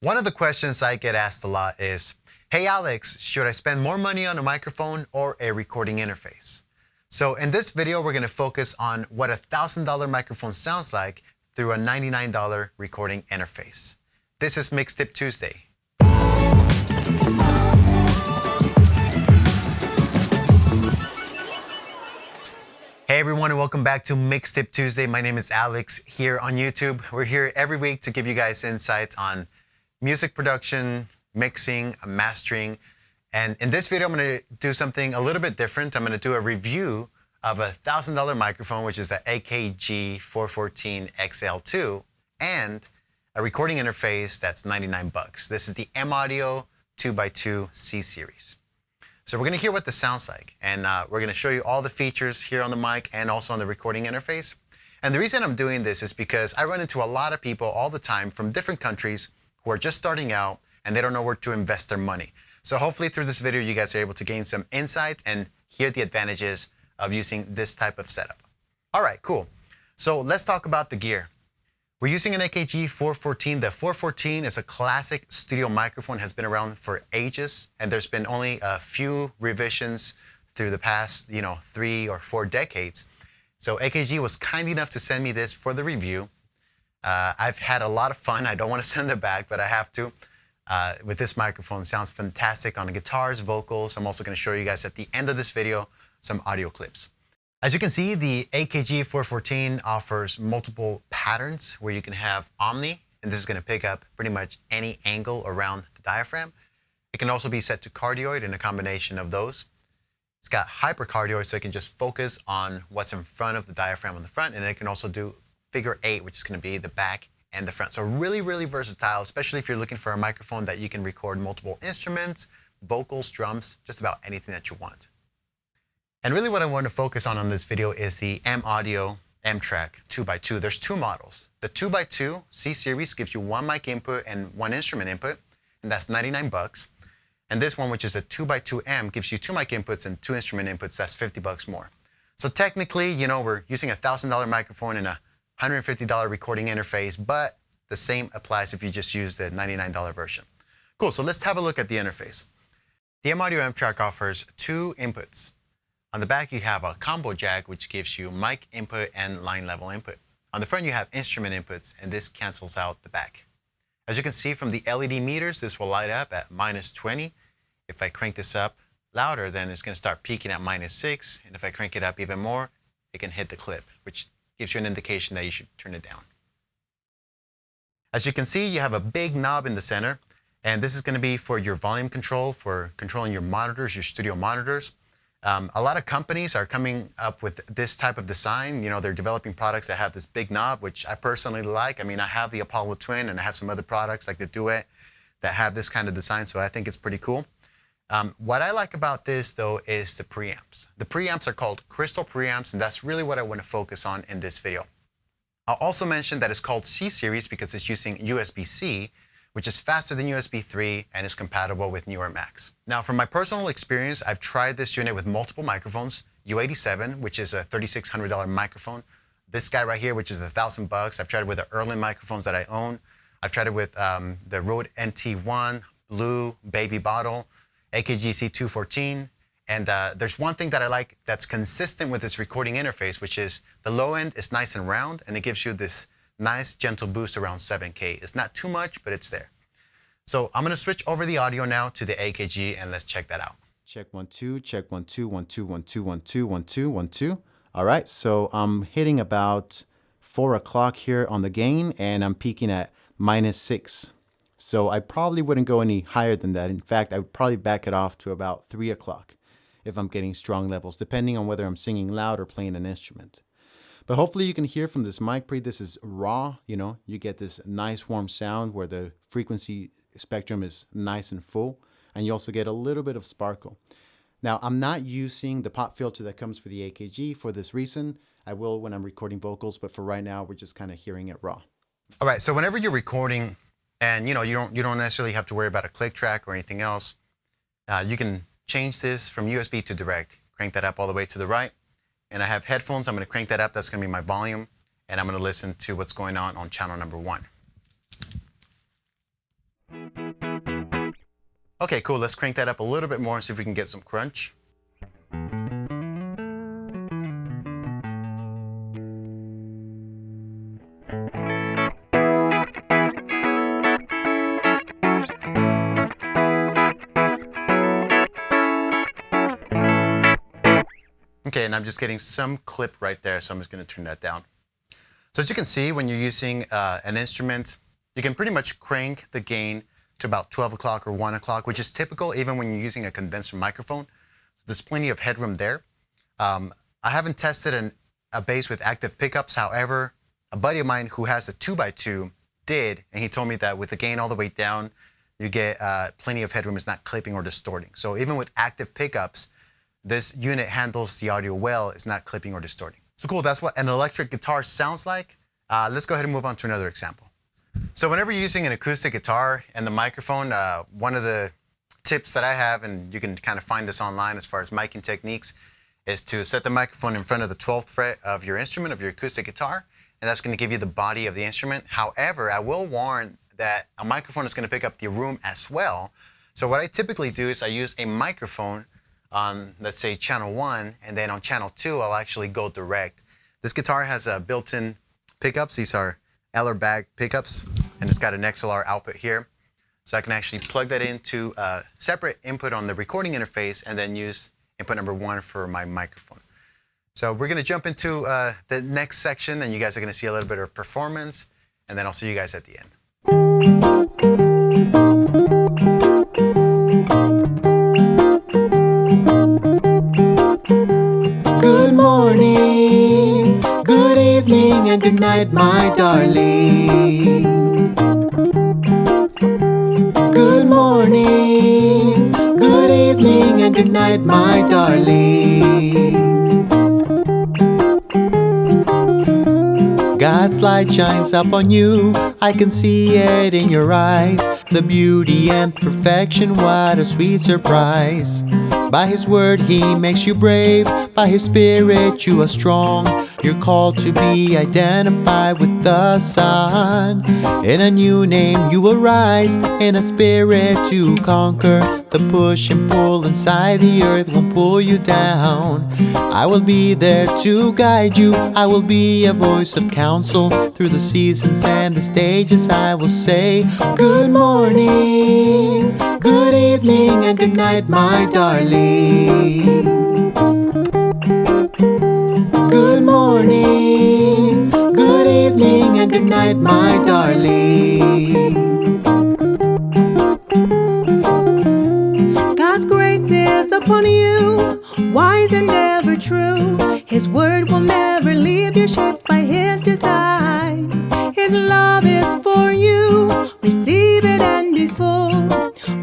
One of the questions I get asked a lot is, hey Alex, should I spend more money on a microphone or a recording interface? So in this video, we're gonna focus on what a $1,000 microphone sounds like through a $99 recording interface. This is Mixtip Tuesday. Hey everyone, and welcome back to Mixtip Tuesday. My name is Alex here on YouTube. We're here every week to give you guys insights on music production, mixing, mastering. And in this video, I'm gonna do something a little bit different. I'm gonna do a review of a $1,000 microphone, which is the AKG 414 XL2, and a recording interface that's 99 bucks. This is the M Audio 2x2 C series. So we're gonna hear what this sounds like, and we're gonna show you all the features here on the mic and also on the recording interface. And the reason I'm doing this is because I run into a lot of people all the time from different countries who are just starting out and they don't know where to invest their money. So hopefully through this video, you guys are able to gain some insight and hear the advantages of using this type of setup. All right, cool. So let's talk about the gear. We're using an AKG 414. The 414 is a classic studio microphone, has been around for ages, and there's been only a few revisions through the past, 3 or 4 decades. So AKG was kind enough to send me this for the review. I've had a lot of fun. I don't want to send it back, but I have to. With this microphone, it sounds fantastic on the guitars, vocals. I'm also going to show you guys at the end of this video some audio clips. As you can see, the AKG 414 offers multiple patterns where you can have omni, and this is going to pick up pretty much any angle around the diaphragm. It can also be set to cardioid and a combination of those. It's got hypercardioid, so it can just focus on what's in front of the diaphragm on the front, and it can also do figure 8, which is going to be the back and the front. So really, really versatile, especially if you're looking for a microphone that you can record multiple instruments, vocals, drums, just about anything that you want. And really what I want to focus on this video is the M Audio M-Track 2x2. There's 2 models. The 2x2 C series gives you 1 mic input and 1 instrument input, and that's 99 bucks. And this one, which is a 2x2M, gives you 2 mic inputs and 2 instrument inputs. That's 50 bucks more. So technically, we're using a $1,000 microphone and a $150 recording interface, but the same applies if you just use the $99 version. Cool, so let's have a look at the interface. The M Audio M-Track offers 2 inputs. On the back, you have a combo jack, which gives you mic input and line level input. On the front, you have instrument inputs, and this cancels out the back. As you can see from the LED meters, this will light up at -20. If I crank this up louder, then it's going to start peaking at -6. And if I crank it up even more, it can hit the clip, which gives you an indication that you should turn it down. As you can see, you have a big knob in the center, and this is going to be for your volume control, for controlling your monitors, your studio monitors. A lot of companies are coming up with this type of design. They're developing products that have this big knob, which I personally like. I mean, I have the Apollo Twin, and I have some other products like the Duet that have this kind of design, so I think it's pretty cool. What I like about this, though, is the preamps. The preamps are called crystal preamps, and that's really what I want to focus on in this video. I'll also mention that it's called C series because it's using USB-C, which is faster than USB 3 and is compatible with newer Macs. Now, from my personal experience, I've tried this unit with multiple microphones. U87, which is a $3,600 microphone. This guy right here, which is $1,000. I've tried it with the Erlen microphones that I own. I've tried it with the Rode NT1, Blue, Baby Bottle, AKG C214. And there's one thing that I like that's consistent with this recording interface, which is the low end is nice and round, and it gives you this nice gentle boost around 7K. It's not too much, but it's there. So I'm going to switch over the audio now to the AKG, and let's check that out. Check 1 2, check 1 2, 1 2, 1 2, 1 2, 1 2, 1 2. All right, so I'm hitting about 4 o'clock here on the gain, and I'm peaking at -6. So I probably wouldn't go any higher than that. In fact, I would probably back it off to about 3 o'clock if I'm getting strong levels, depending on whether I'm singing loud or playing an instrument. But hopefully you can hear from this mic pre, this is raw, you get this nice warm sound where the frequency spectrum is nice and full, and you also get a little bit of sparkle. Now, I'm not using the pop filter that comes with the AKG for this reason. I will when I'm recording vocals, but for right now, we're just kind of hearing it raw. All right, so whenever you're recording and you don't necessarily have to worry about a click track or anything else, you can change this from USB to direct. Crank that up all the way to the right. And I have headphones. I'm going to crank that up. That's going to be my volume. And I'm going to listen to what's going on channel number 1. Okay, cool. Let's crank that up a little bit more and see if we can get some crunch. Okay, and I'm just getting some clip right there, so I'm just going to turn that down. So as you can see, when you're using an instrument, you can pretty much crank the gain to about 12 o'clock or 1 o'clock, which is typical even when you're using a condenser microphone. So there's plenty of headroom there. I haven't tested a bass with active pickups. However, a buddy of mine who has a 2x2 did, and he told me that with the gain all the way down, you get plenty of headroom. It's not clipping or distorting. So even with active pickups, this unit handles the audio well. It's not clipping or distorting. So cool, that's what an electric guitar sounds like. Let's go ahead and move on to another example. So whenever you're using an acoustic guitar and the microphone, one of the tips that I have, and you can kind of find this online as far as miking techniques, is to set the microphone in front of the 12th fret of your instrument, of your acoustic guitar, and that's going to give you the body of the instrument. However, I will warn that a microphone is going to pick up the room as well. So what I typically do is I use a microphone on, let's say, channel 1, and then on channel 2, I'll actually go direct. This guitar has built-in pickups. These are Eller bag pickups, and it's got an XLR output here. So I can actually plug that into a separate input on the recording interface and then use input number 1 for my microphone. So we're going to jump into the next section, and you guys are going to see a little bit of performance, and then I'll see you guys at the end. Good morning, good evening, and good night, my darling. Good morning, good evening, and good night, my darling. God's light shines up on you, I can see it in your eyes. The beauty and perfection, what a sweet surprise. By His word He makes you brave, by His Spirit you are strong. You're called to be identified with the Son. In a new name you will rise, in a spirit to conquer. The push and pull inside the earth won't pull you down. I will be there to guide you, I will be a voice of counsel. Through the seasons and the stages I will say, good morning, good evening, and good night, my darling. Good morning, good evening, and good night, my darling. God's grace is upon you, wise and ever true. His word will never leave you, shaped by His design. His love is for you, receive it and be full.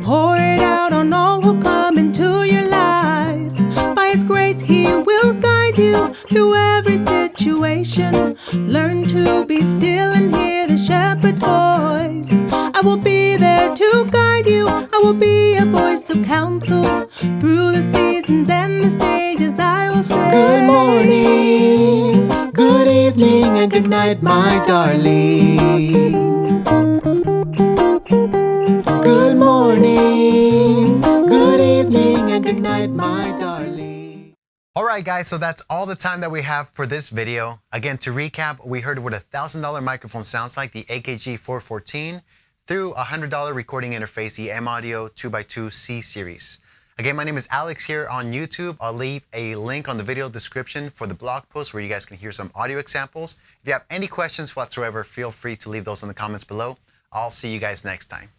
Pour it out on all who come into your life. By His grace He will guide you through every situation. Learn to be still and hear the shepherd's voice. I will be there to guide you, I will be a voice of counsel. Through the seasons and the stages I will say, good morning, good evening, and good night, my darling. Good morning, good evening, and good night, my darling. All right, guys, so that's all the time that we have for this video. Again, to recap, we heard what a $1,000 microphone sounds like, the AKG 414, through a $100 recording interface, the M-Audio 2x2 C series. Again, my name is Alex here on YouTube. I'll leave a link on the video description for the blog post where you guys can hear some audio examples. If you have any questions whatsoever, feel free to leave those in the comments below. I'll see you guys next time.